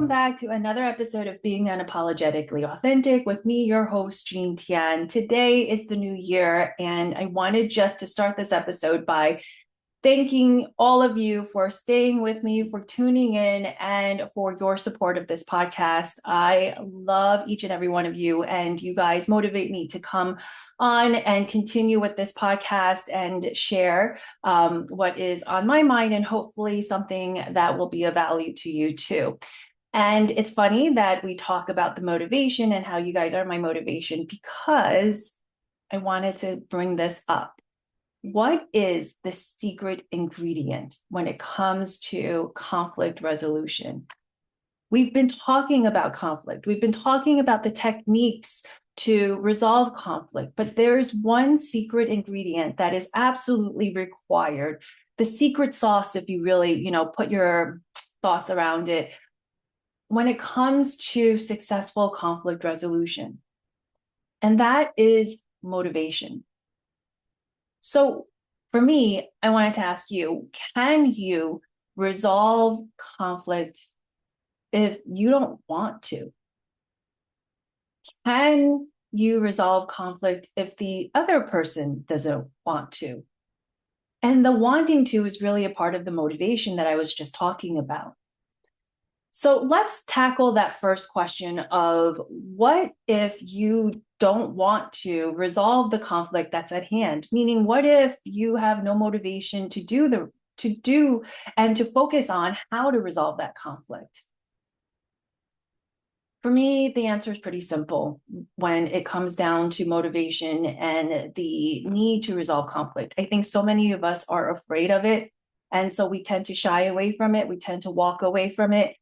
Welcome back to another episode of Being Unapologetically Authentic with me, your host, Jean Tian. Today is the new year, and I wanted just to start this episode by thanking all of you for staying with me, for tuning in, and for your support of this podcast. I love each and every one of you, and you guys motivate me to come on and continue with this podcast and share what is on my mind, and hopefully something that will be of value to you too. And it's funny that we talk about the motivation and how you guys are my motivation, because I wanted to bring this up. What is the secret ingredient when it comes to conflict resolution? We've been talking about conflict. We've been talking about the techniques to resolve conflict, but there's one secret ingredient that is absolutely required. The secret sauce, if you really, put your thoughts around it, when it comes to successful conflict resolution, and that is motivation. So for me, I wanted to ask you, can you resolve conflict if you don't want to? Can you resolve conflict if the other person doesn't want to? And the wanting to is really a part of the motivation that I was just talking about. So let's tackle that first question of what if you don't want to resolve the conflict that's at hand? Meaning, what if you have no motivation to do and to focus on how to resolve that conflict? For me, the answer is pretty simple when it comes down to motivation and the need to resolve conflict. I think so many of us are afraid of it, and so we tend to shy away from it. We tend to walk away from it.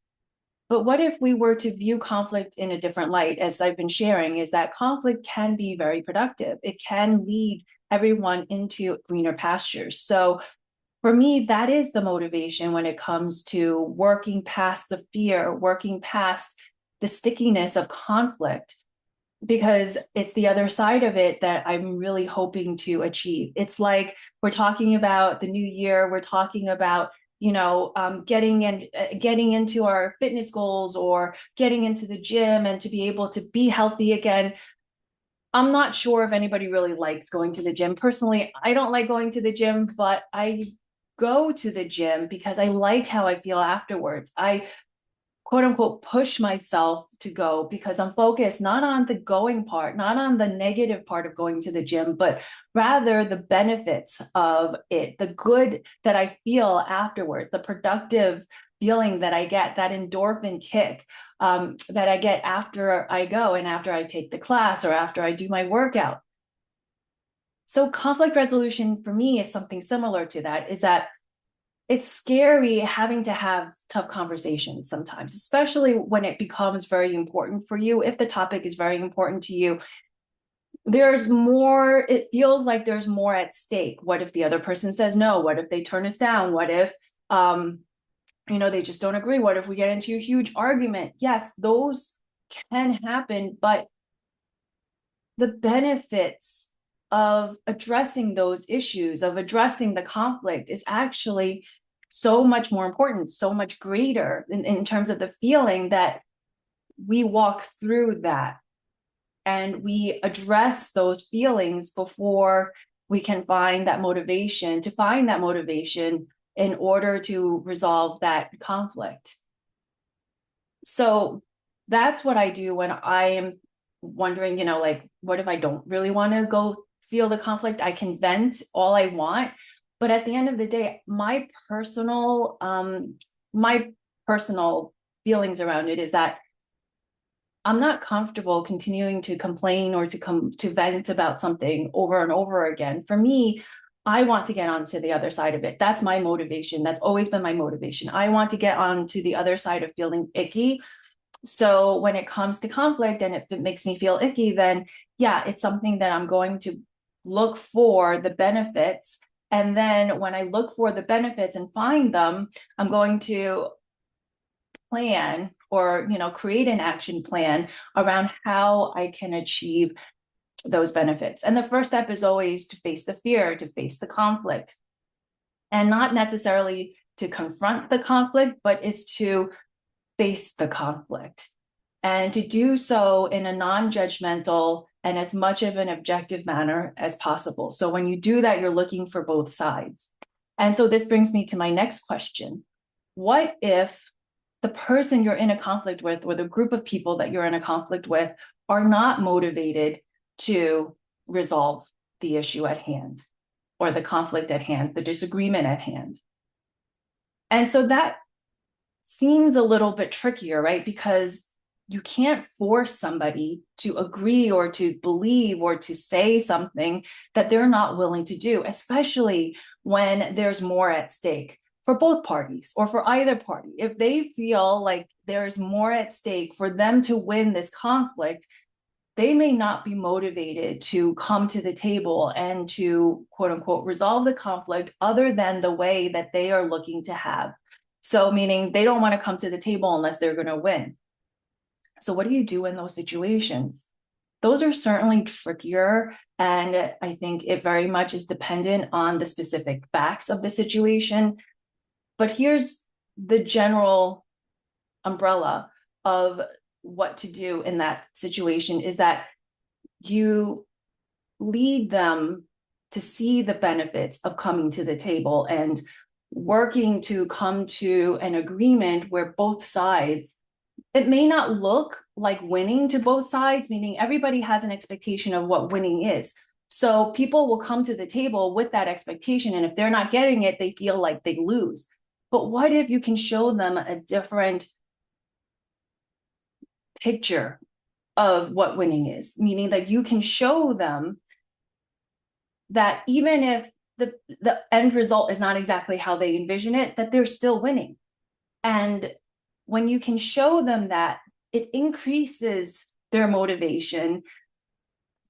But what if we were to view conflict in a different light? As I've been sharing, is that conflict can be very productive. It can lead everyone into greener pastures. So for me, that is the motivation when it comes to working past the fear, working past the stickiness of conflict, because it's the other side of it that I'm really hoping to achieve. It's like we're talking about the new year, we're talking about getting into our fitness goals or getting into the gym and to be able to be healthy again. I'm not sure if anybody really likes going to the gym. Personally, I don't like going to the gym, but I go to the gym because I like how I feel afterwards. I quote unquote push myself to go because I'm focused not on the going part, not on the negative part of going to the gym, but rather the benefits of it, the good that I feel afterwards, the productive feeling that I get, that endorphin kick that I get after I go and after I take the class or after I do my workout. So conflict resolution for me is something similar to that, is that it's scary having to have tough conversations sometimes, especially when it becomes very important for you. If the topic is very important to you, there's more, it feels like there's more at stake. What if the other person says no? What if they turn us down? What if, they just don't agree? What if we get into a huge argument? Yes, those can happen, but the benefits of addressing those issues, of addressing the conflict, is actually so much more important, so much greater in terms of the feeling that we walk through that and we address those feelings before we can find that motivation, in order to resolve that conflict. So that's what I do when I am wondering, what if I don't really want to go feel the conflict? I can vent all I want, but at the end of the day, my personal feelings around it is that I'm not comfortable continuing to complain or to vent about something over and over again. For me, I want to get onto the other side of it. That's my motivation. That's always been my motivation. I want to get onto the other side of feeling icky. So when it comes to conflict and if it makes me feel icky, then yeah, it's something that I'm going to look for the benefits. And then when I look for the benefits and find them, I'm going to plan or, create an action plan around how I can achieve those benefits. And the first step is always to face the fear, to face the conflict, and not necessarily to confront the conflict, but it's to face the conflict, and to do so in a non-judgmental and as much of an objective manner as possible. So when you do that, you're looking for both sides. And so this brings me to my next question. What if the person you're in a conflict with, or the group of people that you're in a conflict with, are not motivated to resolve the issue at hand, or the conflict at hand, the disagreement at hand? And so that seems a little bit trickier, right? Because you can't force somebody to agree or to believe or to say something that they're not willing to do, especially when there's more at stake for both parties or for either party. If they feel like there's more at stake for them to win this conflict, they may not be motivated to come to the table and to, quote unquote, resolve the conflict other than the way that they are looking to have. So meaning they don't want to come to the table unless they're going to win. So what do you do in those situations? Those are certainly trickier, and I think it very much is dependent on the specific facts of the situation. But here's the general umbrella of what to do in that situation, is that you lead them to see the benefits of coming to the table and working to come to an agreement where both sides, it may not look like winning to both sides, meaning everybody has an expectation of what winning is. So people will come to the table with that expectation, and if they're not getting it, they feel like they lose. But what if you can show them a different picture of what winning is, meaning that you can show them that even if the end result is not exactly how they envision it, that they're still winning. And when you can show them that, it increases their motivation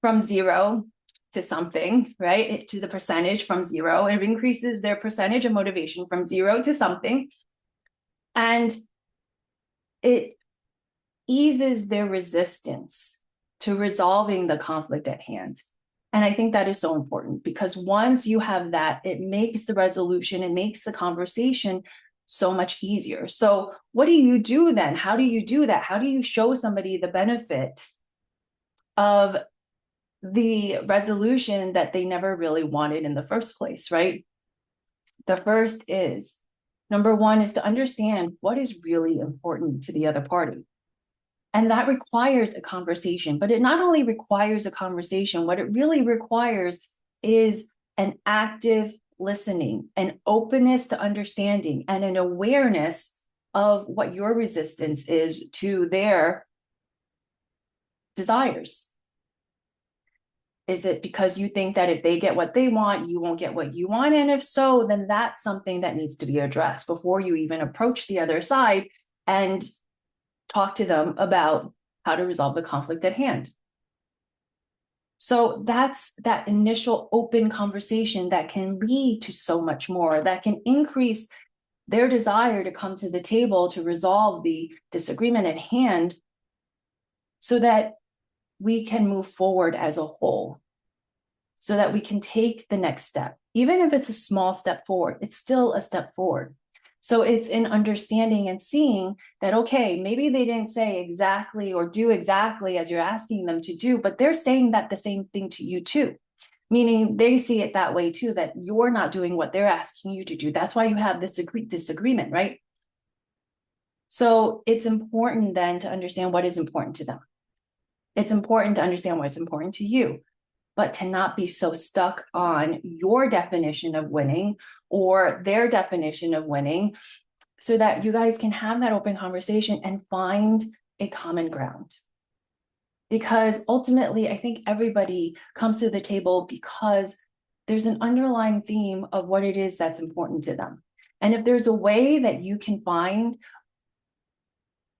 from 0 to something, right? To the percentage from 0. It increases their percentage of motivation from 0 to something. And it eases their resistance to resolving the conflict at hand. And I think that is so important, because once you have that, it makes the resolution, it makes the conversation so much easier. So what do you do then? How do you do that? How do you show somebody the benefit of the resolution that they never really wanted in the first place, right? The first is, number one, is to understand what is really important to the other party. And that requires a conversation, but it not only requires a conversation, what it really requires is an active listening, an openness to understanding, and an awareness of what your resistance is to their desires. Is it because you think that if they get what they want, you won't get what you want? And if so, then that's something that needs to be addressed before you even approach the other side and talk to them about how to resolve the conflict at hand. So that's that initial open conversation that can lead to so much more, that can increase their desire to come to the table to resolve the disagreement at hand, so that we can move forward as a whole, so that we can take the next step. Even if it's a small step forward, it's still a step forward. So it's in understanding and seeing that, okay, maybe they didn't say exactly or do exactly as you're asking them to do, but they're saying that the same thing to you too. Meaning they see it that way too, that you're not doing what they're asking you to do. That's why you have this disagreement, right? So it's important then to understand what is important to them. It's important to understand what's important to you, but to not be so stuck on your definition of winning or their definition of winning, so that you guys can have that open conversation and find a common ground. Because ultimately, I think everybody comes to the table because there's an underlying theme of what it is that's important to them. And if there's a way that you can find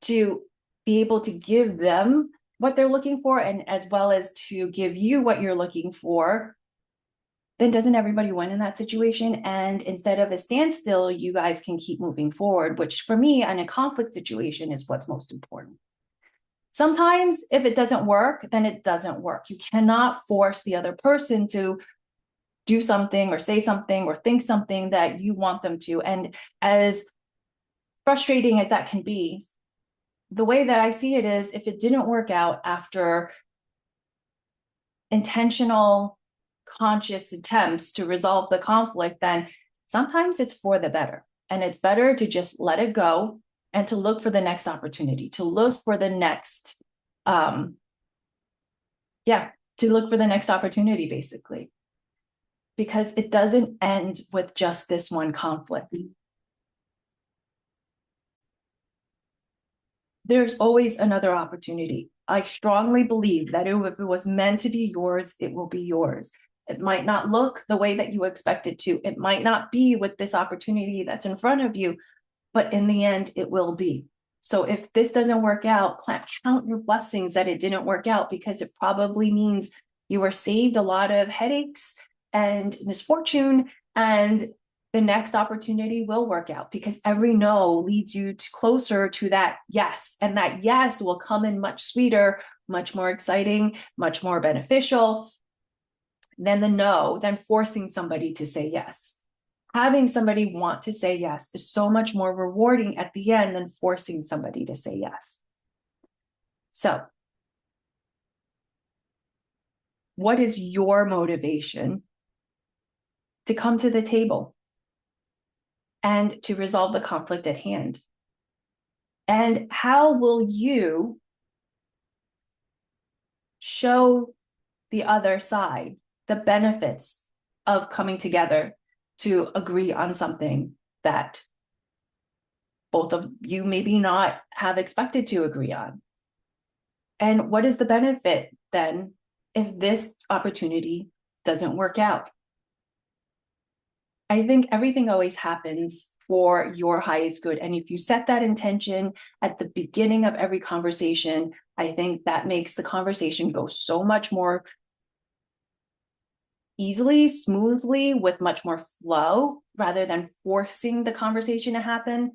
to be able to give them what they're looking for, and as well as to give you what you're looking for, then doesn't everybody win in that situation? And instead of a standstill, you guys can keep moving forward, which for me, in a conflict situation, is what's most important. Sometimes if it doesn't work, then it doesn't work. You cannot force the other person to do something or say something or think something that you want them to. And as frustrating as that can be, the way that I see it is, if it didn't work out after intentional, conscious attempts to resolve the conflict, then sometimes it's for the better. And it's better to just let it go and to look for the next opportunity, to look for the next, to look for the next opportunity, basically. Because it doesn't end with just this one conflict. There's always another opportunity. I strongly believe that if it was meant to be yours, it will be yours. It might not look the way that you expect it to. It might not be with this opportunity that's in front of you, but in the end, it will be. So if this doesn't work out, count your blessings that it didn't work out, because it probably means you were saved a lot of headaches and misfortune, and the next opportunity will work out, because every no leads you closer to that yes. And that yes will come in much sweeter, much more exciting, much more beneficial than the no, than forcing somebody to say yes. Having somebody want to say yes is so much more rewarding at the end than forcing somebody to say yes. So, what is your motivation to come to the table and to resolve the conflict at hand? And how will you show the other side the benefits of coming together to agree on something that both of you maybe not have expected to agree on? And what is the benefit then if this opportunity doesn't work out? I think everything always happens for your highest good. And if you set that intention at the beginning of every conversation, I think that makes the conversation go so much more easily, smoothly, with much more flow, rather than forcing the conversation to happen,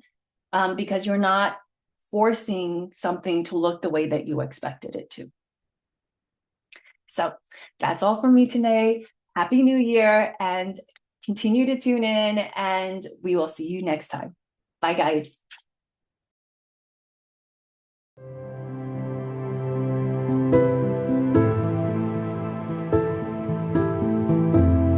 because you're not forcing something to look the way that you expected it to. So that's all for me today. Happy New Year, and continue to tune in, and we will see you next time. Bye, guys.